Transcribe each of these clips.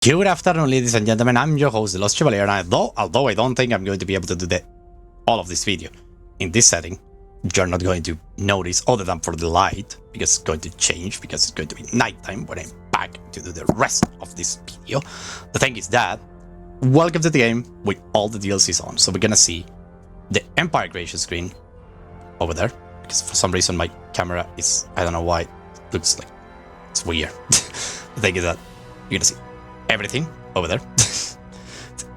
Good afternoon, ladies and gentlemen. I'm your host, the Lost Chevalier, and although I don't think I'm going to be able to do all of this video in this setting, you're not going to notice other than for the light, because it's going to change, because it's going to be nighttime when I'm back to do the rest of this video. The thing is that, welcome to the game with all the DLCs on. So we're gonna see the Empire creation screen over there, because for some reason my camera is, I don't know why, it looks like it's weird. The thing is that you're gonna see everything over there.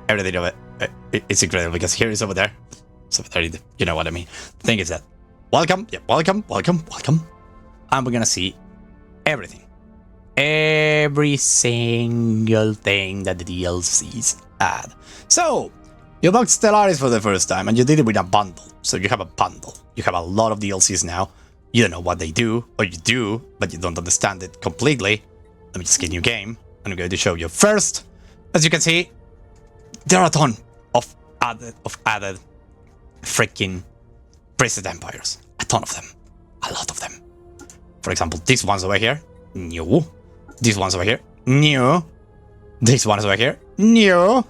Everything over it's incredible because here is over there. So there, you know what I mean. The thing is that welcome. And we're gonna see everything. Every single thing that the DLCs add. So you bought Stellaris for the first time and you did it with a bundle. So you have a bundle. You have a lot of DLCs now. You don't know what they do, or you do, but you don't understand it completely. Let me just get a new game. I'm going to show you first. As you can see, there are a ton of added freaking Priestess Empires. A ton of them. A lot of them. For example, these ones over here, new. These ones over here, new. This one is over here, new.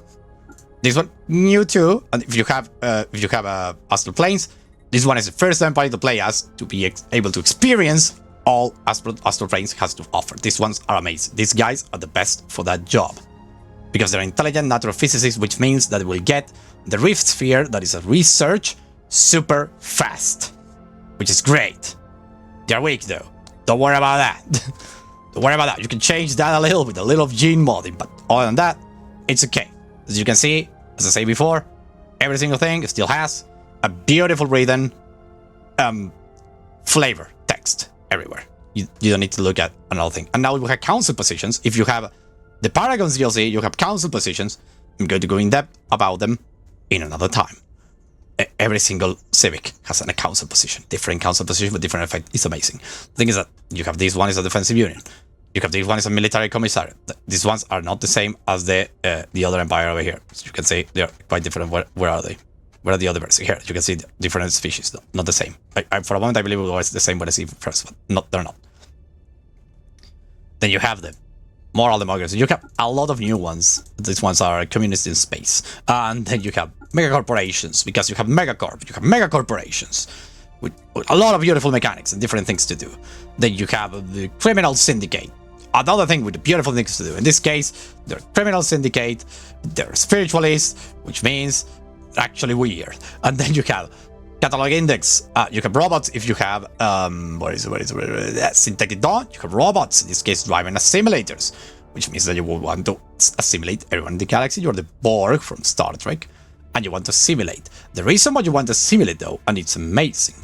This one, new too. And if you have Astral Planes, this one is the first empire to play as to be able to experience all Astral Planes has to offer. These ones are amazing. These guys are the best for that job. Because they're intelligent natural physicists, which means that we'll get the Rift Sphere, that is a research, super fast. Which is great. They're weak though. Don't worry about that. Don't worry about that. You can change that a little with a little gene modding, but other than that, it's okay. As you can see, as I say before, every single thing still has a beautiful written flavor text everywhere. You don't need to look at another thing. And now we have council positions. If you have the Paragons DLC, you have council positions. I'm going to go in depth about them in another time. Every single civic has a council position. Different council position with different effect. It's amazing. The thing is that you have this one is a defensive union. You have this one is a military commissariat. These ones are not the same as the other empire over here. So you can see they are quite different. Where are they? Where are the other birds? Here, you can see different species, though. Not the same. For a moment, I believe it was the same when I see first, but they're not. Then you have the moral democracy. You have a lot of new ones. These ones are communists in space. And then you have mega corporations, because you have megacorp. You have mega corporations with a lot of beautiful mechanics and different things to do. Then you have the criminal syndicate. Another thing with the beautiful things to do. In this case, they're criminal syndicate, they're spiritualist, which means actually weird. And then you have catalog index. You have robots if you have synthetic dawn. You have robots, in this case driving simulators, which means that you will want to assimilate everyone in the galaxy. You're the Borg from Star Trek, and you want to simulate. The reason why you want to simulate, though, and it's amazing,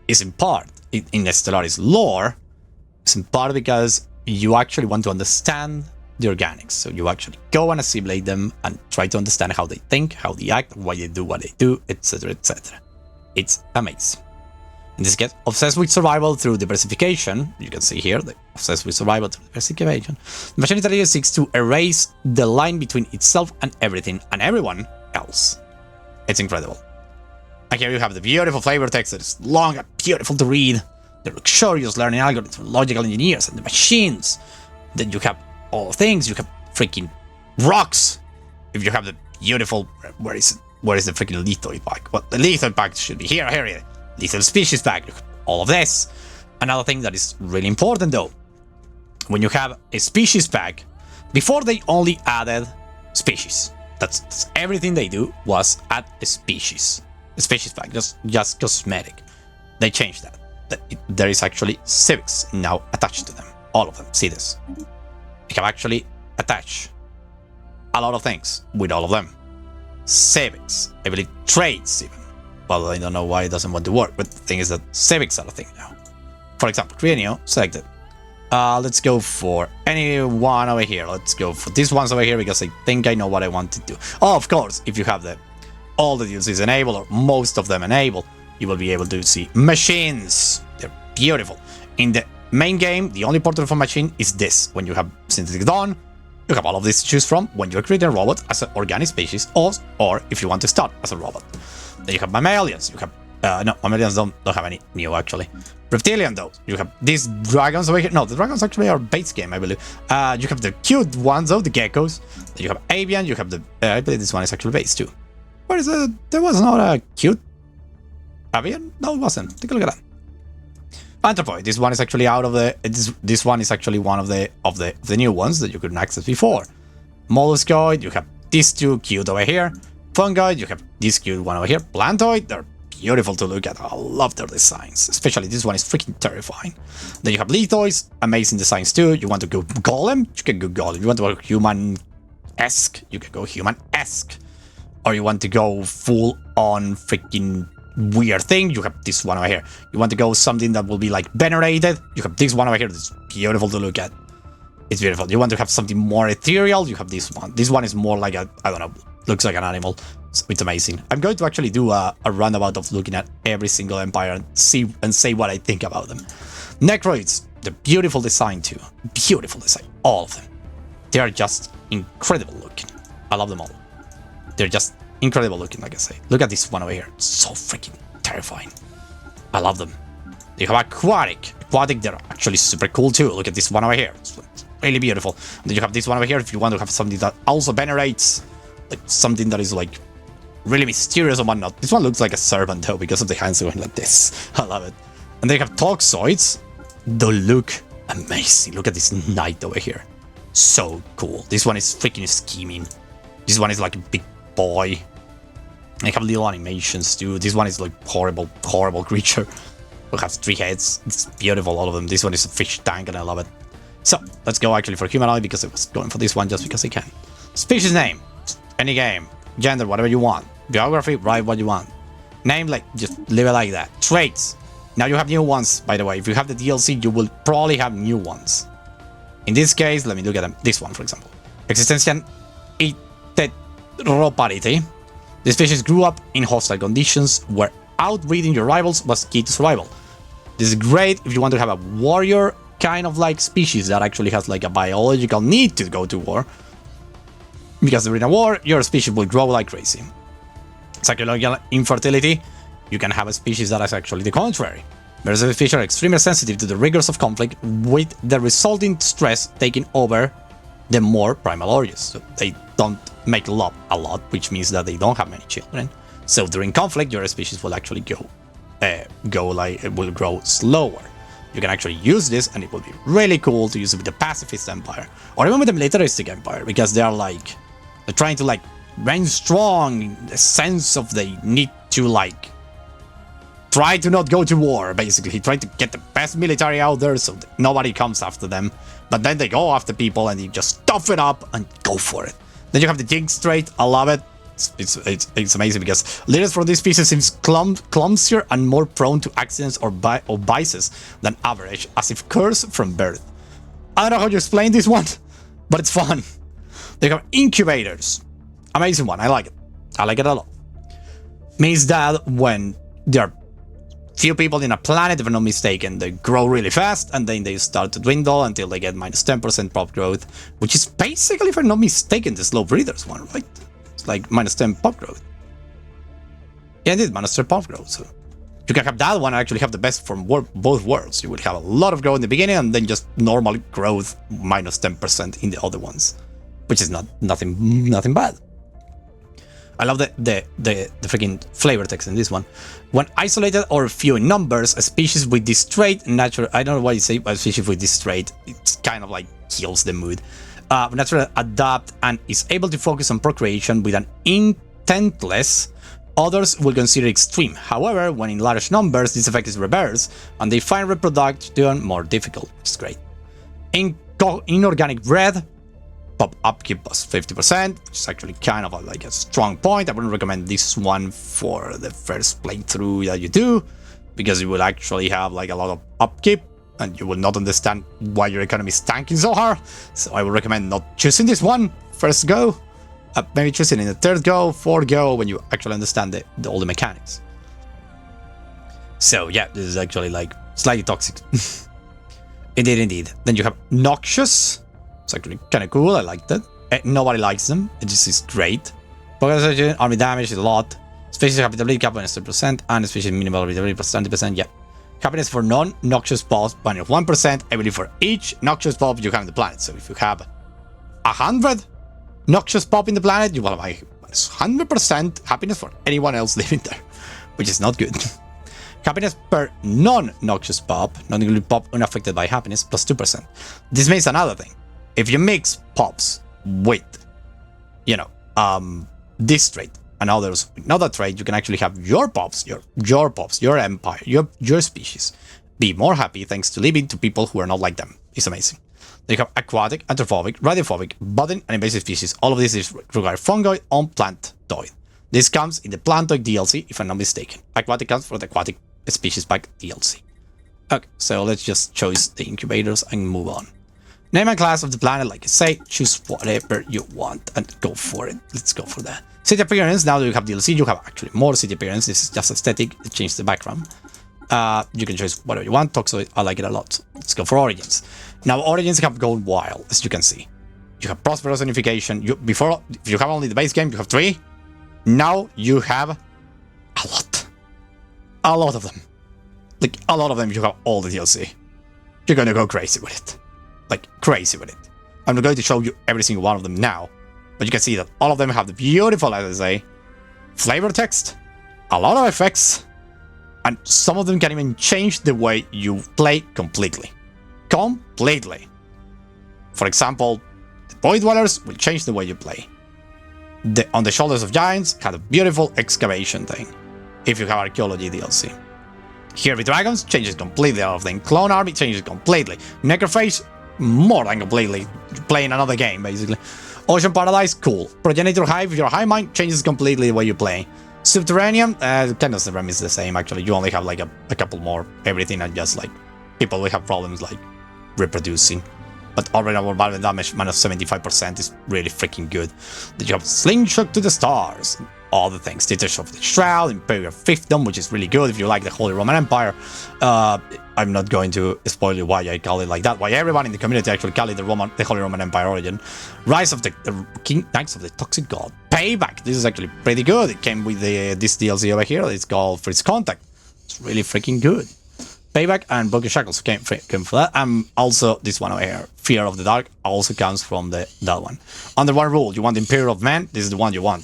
is in part in the Stellaris lore. It's in part because you actually want to understand the organics. So you actually go and assimilate them and try to understand how they think, how they act, why they do what they do, etc, etc. It's amazing. In this case, obsessed with survival through diversification. You can see here, the obsessed with survival through diversification. The machine intelligence seeks to erase the line between itself and everything and everyone else. It's incredible. And here you have the beautiful flavor text that is long and beautiful to read. The luxurious learning algorithms for logical engineers and the machines. Then you have all things. You have freaking rocks. If you have the beautiful, where is it? Where is the freaking lethal pack? Well, the lethal pack should be here. Lethal species pack. All of this. Another thing that is really important, though, when you have a species pack, before they only added species. That's everything they do was add a species. A species pack, just cosmetic. They changed that. There is actually civics now attached to them. All of them. See this? They have actually attached a lot of things with all of them. Civics, I believe traits even. Well, I don't know why it doesn't want to work, but the thing is that civics are a thing now. For example, create new, selected. Let's go for any one over here. Let's go for these ones over here because I think I know what I want to do. Oh, of course, if you have all the DLCs enabled or most of them enabled, you will be able to see machines. They're beautiful. In the main game, the only portal for machine is this. When you have Synthetic Dawn, you have all of this to choose from when you're creating a robot as an organic species, or if you want to start as a robot. Then you have mammalians, you have No, Mammalians don't have any new, actually. Reptilian, though, you have these dragons over here. No, the dragons actually are base game, I believe. You have the cute ones, though, the geckos. Then you have avian, you have the... I believe this one is actually base, too. Where is it? There was not a cute avian? No, it wasn't. Take a look at that. Anthropoid, this one is actually out of the... This one is actually one of the new ones that you couldn't access before. Molluscoid, you have these two cute over here. Fungoid, you have this cute one over here. Plantoid, they're beautiful to look at. I love their designs. Especially this one is freaking terrifying. Then you have Lithoids, amazing designs too. You want to go Golem? You can go Golem. You want to go human-esque? You can go human-esque. Or you want to go full-on freaking weird thing? You have this one over here. You want to go something that will be like venerated? You have this one over here that's beautiful to look at. It's beautiful. You want to have something more ethereal? You have this one. This one is more like a, I don't know, looks like an animal. It's amazing. I'm going to actually do a roundabout of looking at every single empire and say what I think about them. Necroids, the beautiful design too. Beautiful design. All of them. They are just incredible looking. I love them all. They're just incredible looking, like I say. Look at this one over here. So freaking terrifying. I love them. You have Aquatic. Aquatic, they're actually super cool too. Look at this one over here. It's really beautiful. And then you have this one over here if you want to have something that also venerates. Like something that is like really mysterious and whatnot. This one looks like a serpent though because of the hands going like this. I love it. And they have Toxoids. They look amazing. Look at this knight over here. So cool. This one is freaking scheming. This one is like a big boy. They have little animations too. This one is like horrible, horrible creature who has 3 heads. It's beautiful, all of them. This one is a fish tank and I love it. So let's go actually for humanoid because I was going for this one just because I can. Species name. Any game. Gender, whatever you want. Geography, write what you want. Name, like, just leave it like that. Traits. Now you have new ones, by the way. If you have the DLC, you will probably have new ones. In this case, let me look at them. This one, for example. Existential heteroparity. This species grew up in hostile conditions where outbreeding your rivals was key to survival. This is great if you want to have a warrior kind of like species that actually has like a biological need to go to war. Because during a war, your species will grow like crazy. Psychological infertility, you can have a species that is actually the contrary. Whereas the fish are extremely sensitive to the rigors of conflict, with the resulting stress taking over the more primal urges. So they don't make love a lot, which means that they don't have many children. So during conflict, your species will actually it will grow slower. You can actually use this, and it will be really cool to use it with the pacifist empire, or even with the militaristic empire, because they are like they're trying to like reign strong in the sense of they need to like try to not go to war, basically try to get the best military out there so that nobody comes after them. But then they go after people and you just stuff it up and go for it. Then you have the Jinx trait. I love it. It's amazing because leaders from this species seems clumsier and more prone to accidents or vices than average, as if cursed from birth. I don't know how to explain this one, but it's fun. They have incubators. Amazing one. I like it. I like it a lot. Means that when there are few people in a planet, if I'm not mistaken, they grow really fast and then they start to dwindle until they get minus 10% pop growth, which is basically, if I'm not mistaken, the slow breeders one, right? It's like minus 10 pop growth. Yeah, indeed, minus 10 pop growth. So you can have that one and actually have the best from both worlds. You would have a lot of growth in the beginning and then just normal growth minus 10% in the other ones, which is nothing bad. I love the freaking flavor text in this one. When isolated or few in numbers, a species with this trait, natural, I don't know what you say, but a species with this trait, it kind of like kills the mood. Naturally adapt and is able to focus on procreation with an intentless. Others will consider extreme. However, when in large numbers, this effect is reversed, and they find reproduction more difficult. It's great. Inorganic bread. Pop upkeep plus 50%, which is actually kind of like a strong point. I wouldn't recommend this one for the first playthrough that you do, because you will actually have like a lot of upkeep, and you will not understand why your economy is tanking so hard. So I would recommend not choosing this one first go. Maybe choosing in the third go, fourth go, when you actually understand all the mechanics. So yeah, this is actually like slightly toxic. Indeed. Then you have Noxious. It's actually kind of cool. I like that. Nobody likes them. It just is great. Focus army damage is a lot. Species habitability cap minus 3%, and species minimal habitability plus 20%, yeah. Happiness for non-noxious pops, minus 1%, I believe for each noxious pop you have in the planet. So if you have 100 noxious pop in the planet, you will have minus 100% happiness for anyone else living there, which is not good. Happiness per non-noxious pop, non-included pop unaffected by happiness, plus 2%. This means another thing. If you mix pops with, you know, this trait and others with another trait, you can actually have your pops, your empire, your species be more happy thanks to living to people who are not like them. It's amazing. They have aquatic, anthropophobic, radiophobic, budding, and invasive species. All of this is regard fungoid on plantoid. This comes in the plantoid DLC, if I'm not mistaken. Aquatic comes for the aquatic species pack DLC. Okay, so let's just choose the incubators and move on. Name and class of the planet, like I say, choose whatever you want and go for it. Let's go for that. City appearance, now that you have DLC, you have actually more city appearance. This is just aesthetic, it changed the background. You can choose whatever you want, Toxoid, I like it a lot. Let's go for Origins. Now, Origins have gone wild, as you can see. You have Prosperous Unification. Before, if you have only the base game, you have 3. Now you have a lot. A lot of them. Like, a lot of them, you have all the DLC. You're gonna go crazy with it. Like, crazy with it. I'm not going to show you every single one of them now, but you can see that all of them have the beautiful, as I say, flavor text, a lot of effects, and some of them can even change the way you play completely. Completely. For example, the Void Dwellers will change the way you play. On the Shoulders of Giants had a beautiful excavation thing, if you have Archaeology DLC. Here with Dragons changes completely all of them. Clone Army changes completely. Necrophage, more than completely. Playing another game, basically. Ocean Paradise, cool. Progenitor Hive, your High Mind changes completely the way you play. Subterranean, kind of is the same actually. You only have like a couple more. Everything and just like people will have problems like reproducing. But already our battle damage minus 75% is really freaking good. Then you have Slingshot to the Stars. All the things. Teachers of the Shroud, Imperial Fiefdom, which is really good if you like the Holy Roman Empire. I'm not going to spoil you why I call it like that. Why everyone in the community actually call it the Holy Roman Empire origin. Rise of the King Knights of the Toxic God. Payback. This is actually pretty good. It came with this DLC over here. It's called First Contact. It's really freaking good. Payback and Broken Shackles came for that. And also this one over here, Fear of the Dark, also comes from that one. Under one rule, you want the Imperial of Man, this is the one you want.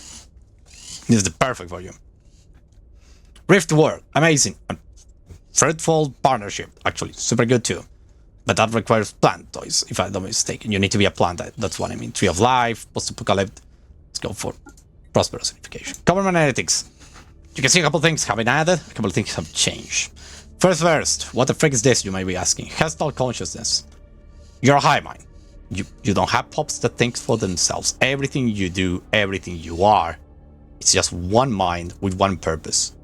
This is the perfect for you. Rift World, amazing. Fruitful Partnership, actually, super good too. But that requires plant toys, if I'm not mistaken. You need to be a plant, that's what I mean. Tree of Life, Post-Apocalypse. Let's go for Prosperous Unification. Government Analytics. You can see a couple things have been added, a couple of things have changed. First, what the frick is this, you might be asking? Hostile Consciousness. You're a high mind. You don't have pops that think for themselves. Everything you do, everything you are, it's just one mind with one purpose.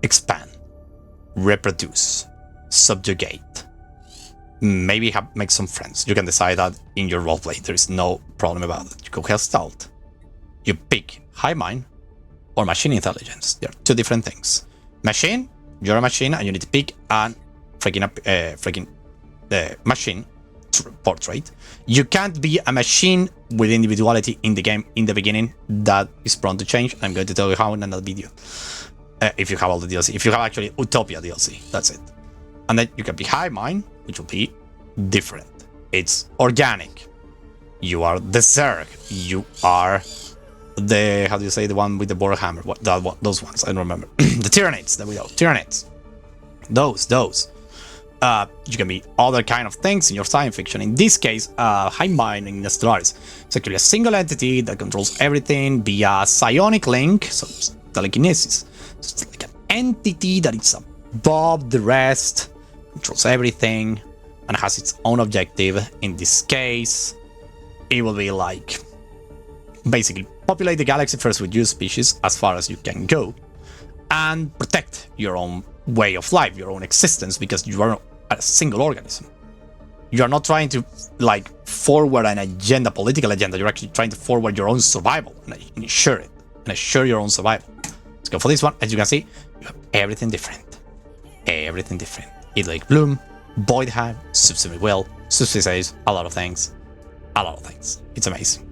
Expand. Reproduce. Subjugate. Maybe make some friends. You can decide that in your roleplay. There is no problem about it. You go hostile. You pick high mind or machine intelligence. They are two different things. Machine, you're a machine and you need to pick an freaking machine portrait. You can't be a machine with individuality in the game in the beginning. That is prone to change. I'm going to tell you how in another video. If you have all the DLC. If you have actually Utopia DLC, that's it. And then you can be high mind, which will be different. It's organic. You are the Zerg. You are the, how do you say, the one with the Warhammer? Those ones, I don't remember. The Tyranids, there we go. Tyranids. Those. You can be other kind of things in your science fiction. In this case, high mind in the Stellaris. It's actually a single entity that controls everything via psionic link, so telekinesis. So it's like an entity that is above the rest, controls everything, and has its own objective. In this case, it will be like basically populate the galaxy first with your species as far as you can go, and protect your own way of life, your own existence, because you are a single organism. You are not trying to like forward an agenda, political agenda. You're actually trying to forward your own survival and ensure it, and assure your own survival. Let's go for this one. As you can see, you have everything different. Everything different. Eat like Bloom, Void Hive, Subsuming Will, Subspace, a lot of things. It's amazing.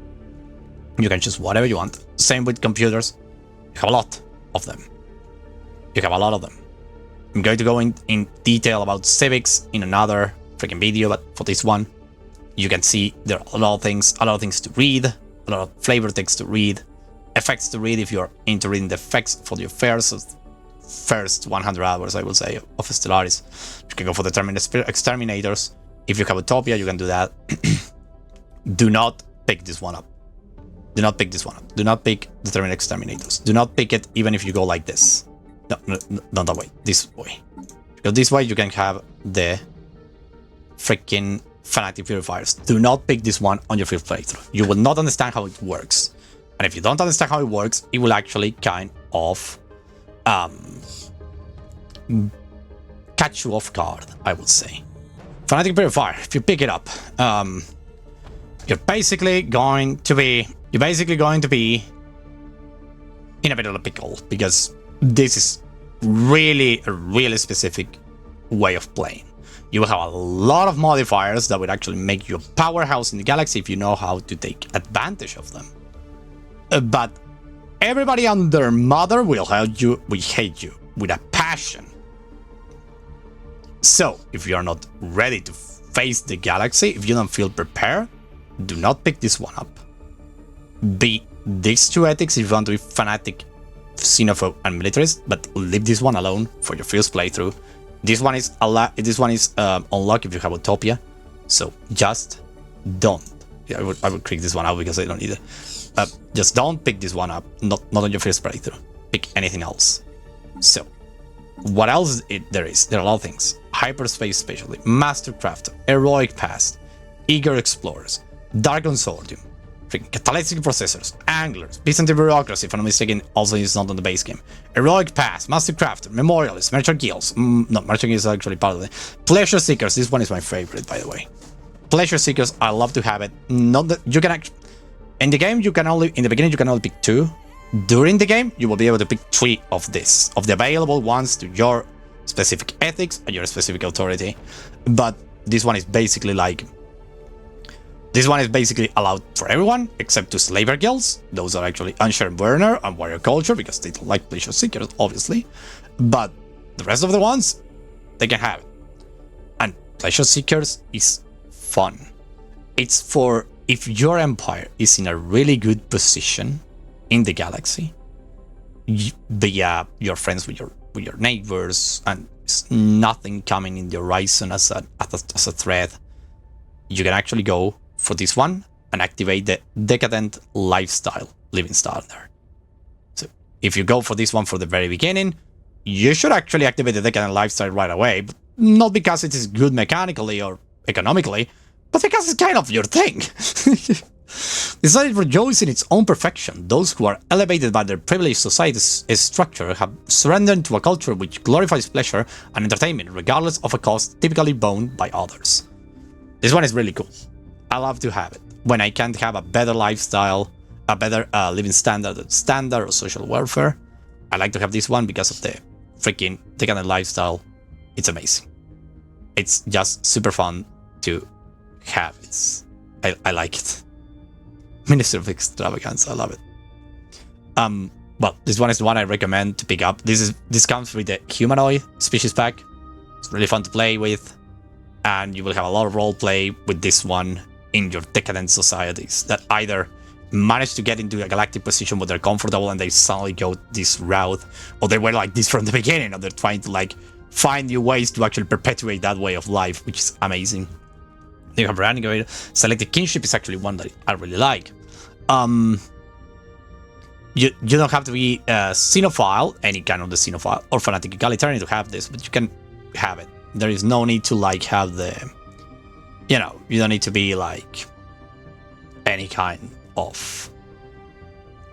You can choose whatever you want. Same with computers. You have a lot. of them. You have a lot of them. I'm going to go in detail about civics in another freaking video, but for this one, you can see there are a lot of things to read, a lot of flavor text to read, effects to read if you're into reading the effects for your first 100 hours, I will say, of Stellaris. You can go for the exterminators. If you have Utopia, you can do that. Do not pick this one up. Do not pick this one up. Do not pick the Terminal Exterminators. Do not pick it even if you go like this. No, not that way. This way. Because this way you can have the freaking Fanatic Purifiers. Do not pick this one on your first playthrough. You will not understand how it works. And if you don't understand how it works, it will actually kind of catch you off guard, I would say. Fanatic Purifier, if you pick it up, you're basically going to be in a bit of a pickle, because this is really a really specific way of playing. You will have a lot of modifiers that would actually make you a powerhouse in the galaxy if you know how to take advantage of them. But everybody and their mother will hate you with a passion. So, if you are not ready to face the galaxy, if you don't feel prepared, do not pick this one up. Be these two ethics if you want to be fanatic, xenophobe, and militarist, but leave this one alone for your first playthrough. This one is unlocked if you have Utopia, so just don't. Yeah, I would click this one out because I don't need it. Just don't pick this one up. Not on your first playthrough. Pick anything else. So, what else there is? There are a lot of things. Hyperspace Specialty, Mastercraft, Heroic Past, Eager Explorers, Dark Consortium, Catalytic Processors, Anglers, Byzantine Bureaucracy, if I'm not mistaken, also is not on the base game. Heroic Past, Mastercraft, Memorialists, Merchant Guilds. No, Merchant Guilds is actually part of it. Pleasure Seekers, this one is my favorite, by the way. Pleasure Seekers, I love to have it. Not that you can actually. In the game, in the beginning, you can only pick 2. During the game, you will be able to pick 3 of the available ones to your specific ethics and your specific authority. But this one is basically allowed for everyone except to Slaver Guilds. Those are actually Unshared Burner and Warrior Culture because they don't like Pleasure Seekers, obviously. But the rest of the ones, they can have it. And Pleasure Seekers is fun. It's for if your empire is in a really good position in the galaxy, you're friends with your neighbors, and there's nothing coming in the horizon as a threat. You can actually go for this one and activate the Decadent Lifestyle living standard. So if you go for this one for the very beginning, you should actually activate the Decadent Lifestyle right away, but not because it is good mechanically or economically, but because it's kind of your thing. Decided rejoice in its own perfection. Those who are elevated by their privileged society's structure have surrendered to a culture which glorifies pleasure and entertainment, regardless of a cost typically borne by others. This one is really cool. I love to have it. When I can't have a better lifestyle, a better living standard or social welfare, I like to have this one because of the freaking Decadent Lifestyle. It's amazing. It's just super fun to have. I like it. Minister of Extravagance, I love it. Well, this one is the one I recommend to pick up. This comes with the Humanoid Species Pack. It's really fun to play with, and you will have a lot of roleplay with this one in your decadent societies that either manage to get into a galactic position where they're comfortable and they suddenly go this route, or they were like this from the beginning, and they're trying to find new ways to actually perpetuate that way of life, which is amazing. You have Renegade. Selected Kinship is actually one that I really like. You don't have to be a Xenophile, any kind of the Xenophile, or Fanatic Egalitarian to have this, but you can have it. There is no need to have the... You don't need to be any kind of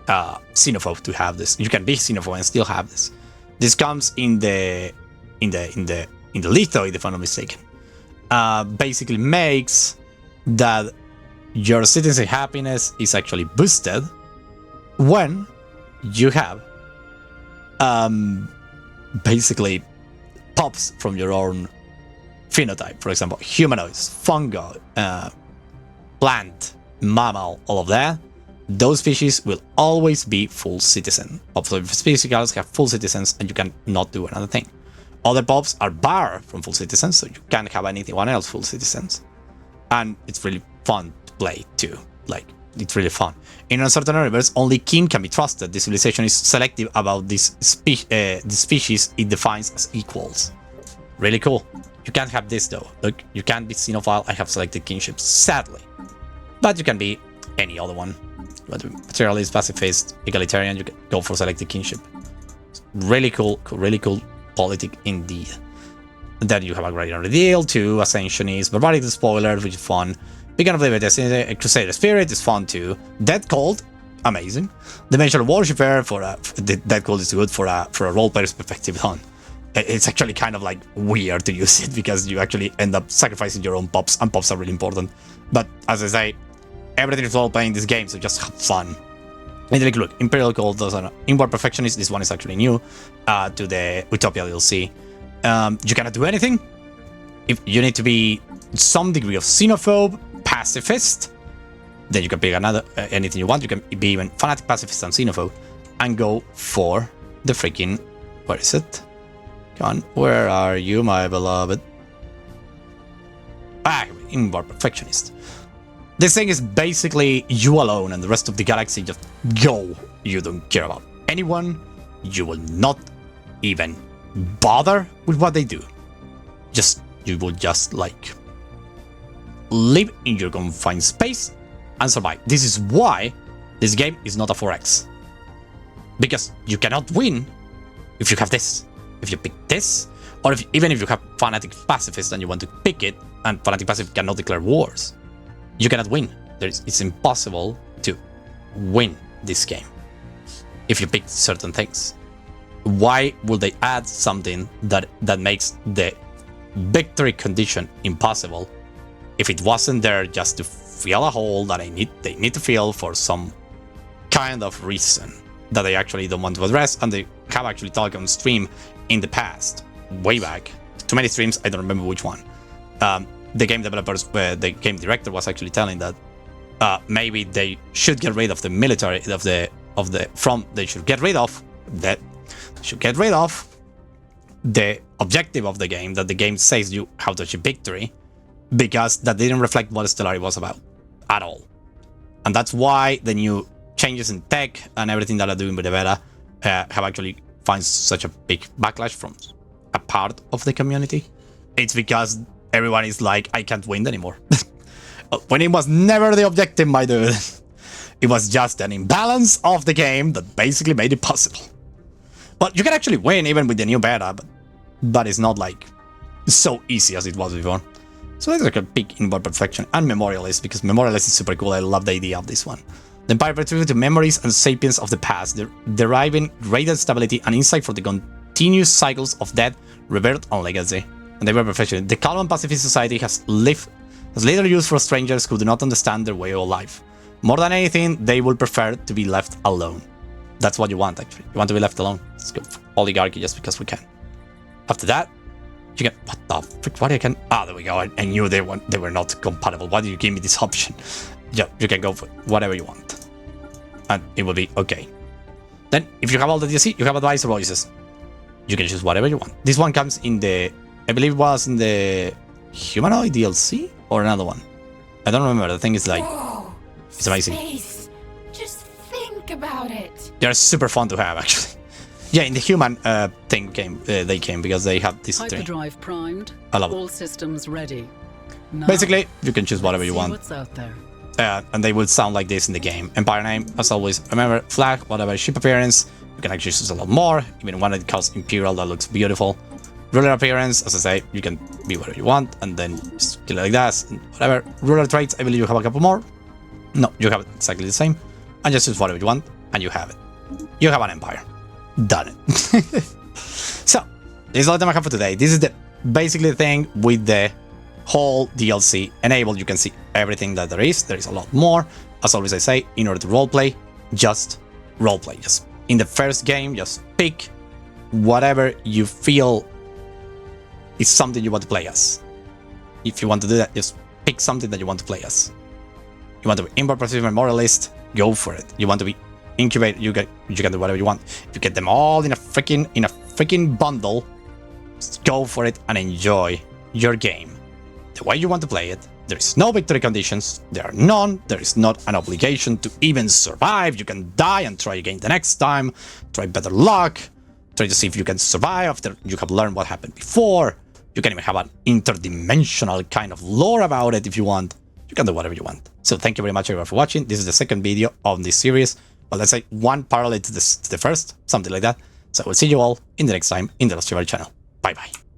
Xenophobe to have this. You can be Xenophobe and still have this. This comes in the Lithoid, if I'm not mistaken. Basically makes that your citizen happiness is actually boosted when you have basically pops from your own phenotype. For example, humanoids, fungi, plant, mammal, all of that. those species will always be full citizen. Pops of species have full citizens and you can not do another thing. Other pops are barred from full citizens, so you can't have anyone else full citizens. And it's really fun to play too. Like, it's really fun. In uncertain universe, only kin can be trusted. The civilization is selective about this the species it defines as equals. Really cool. You can't have this though. Look, you can't be xenophile. I have selected kinship, sadly. But you can be any other one. You want to be materialist, pacifist, egalitarian, you can go for selected kinship. Really cool, really cool politic indeed. And then you have a greater reveal too, Ascensionist, Barbaric Spoiler, which is fun. Beacon of the Crusader Spirit is fun too. Dead Cold, amazing. Dimensional Worshipper for the Dead Cold is good for a role player's perspective on. It's actually kind of like weird to use it because you actually end up sacrificing your own pops, and pops are really important. But as I say, everything is role playing this game, so just have fun. And like, look, Imperial Cult, those are Inward Perfectionist. This one is actually new to the Utopia DLC. You cannot do anything. If you need to be some degree of xenophobe, pacifist, then you can pick another anything you want. You can be even fanatic, pacifist, and xenophobe, and go for the freaking. Where is it? Come on, where are you, my beloved? Ah, Inward Perfectionist. This thing is basically you alone, and the rest of the galaxy just go. You don't care about anyone. You will not even bother with what they do. You will just like live in your confined space and survive. This is why this game is not a 4X. Because you cannot win if you have this. If you pick this, or even if you have fanatic pacifist and you want to pick it, and fanatic pacifist cannot declare wars, you cannot win. It's impossible to win this game if you pick certain things. Why would they add something that makes the victory condition impossible if it wasn't there just to fill a hole that they need to fill for some kind of reason that they actually don't want to address, and they have actually talked on stream in the past, way back, too many streams, I don't remember which one. The game developers, the game director was actually telling that maybe they should get rid of the military they should get rid of the objective of the game, that the game says you how to achieve victory, because that didn't reflect what Stellaris was about at all. And that's why the new changes in tech and everything that are doing with the beta have actually found such a big backlash from a part of the community. It's because everyone is like, I can't win anymore. When it was never the objective, my dude. It was just an imbalance of the game that basically made it possible. But you can actually win even with the new beta, but it's not like so easy as it was before. So that's like a big inward perfection. And Memorialist, because Memorialist is super cool. I love the idea of this one. The Empire retributed to memories and sapience of the past, deriving greater stability and insight for the continuous cycles of death, rebirth, and legacy. And they were perfection. The calm and pacifist society has little use for strangers who do not understand their way of life. More than anything, they would prefer to be left alone. That's what you want, actually. You want to be left alone. Let's go for oligarchy just because we can. After that, you can... What the frick? What I can... Ah, there we go. I knew they were not compatible. Why did you give me this option? Yeah, you can go for whatever you want. And it will be okay. Then, if you have all the DLC, you have advisor voices. You can choose whatever you want. This one comes in the... I believe it was in the Humanoid DLC or another one. I don't remember. The thing is like... Whoa, it's amazing. Space. Just think about it. They're super fun to have, actually. Yeah, in the human thing they came because they have this thing. Hyperdrive primed. I love it. All systems ready. Now, basically, you can choose whatever you want. What's out there? And they will sound like this in the game. Empire name, as always. Remember, flag, whatever ship appearance. You can actually choose a lot more. Even one that calls Imperial, that looks beautiful. Ruler appearance, as I say, you can be whatever you want, and then just kill it like that, and whatever. Ruler traits, I believe you have a couple more. No, you have it exactly the same. And just choose whatever you want, and you have it. You have an empire. Done it. So, this is all the time I have for today. This is basically the thing with the whole DLC enabled. You can see everything that there is. There is a lot more. As always I say, in order to roleplay, just roleplay. Just in the first game, just pick whatever you feel is something you want to play as. If you want to do that, just pick something that you want to play as. You want to be inward perceptive memorialist, go for it. You want to be incubated, you can do whatever you want. If you get them all in a freaking bundle, just go for it and enjoy your game the way you want to play it. There is no victory conditions, there are none, there is not an obligation to even survive. You can die and try again the next time, try better luck, try to see if you can survive after you have learned what happened before. You can even have an interdimensional kind of lore about it if you want. You can do whatever you want. So thank you very much everyone for watching. This is the second video of this series. Well, let's say one parallel to the first, something like that. So we'll see you all in the next time in the Stellaris channel. Bye bye.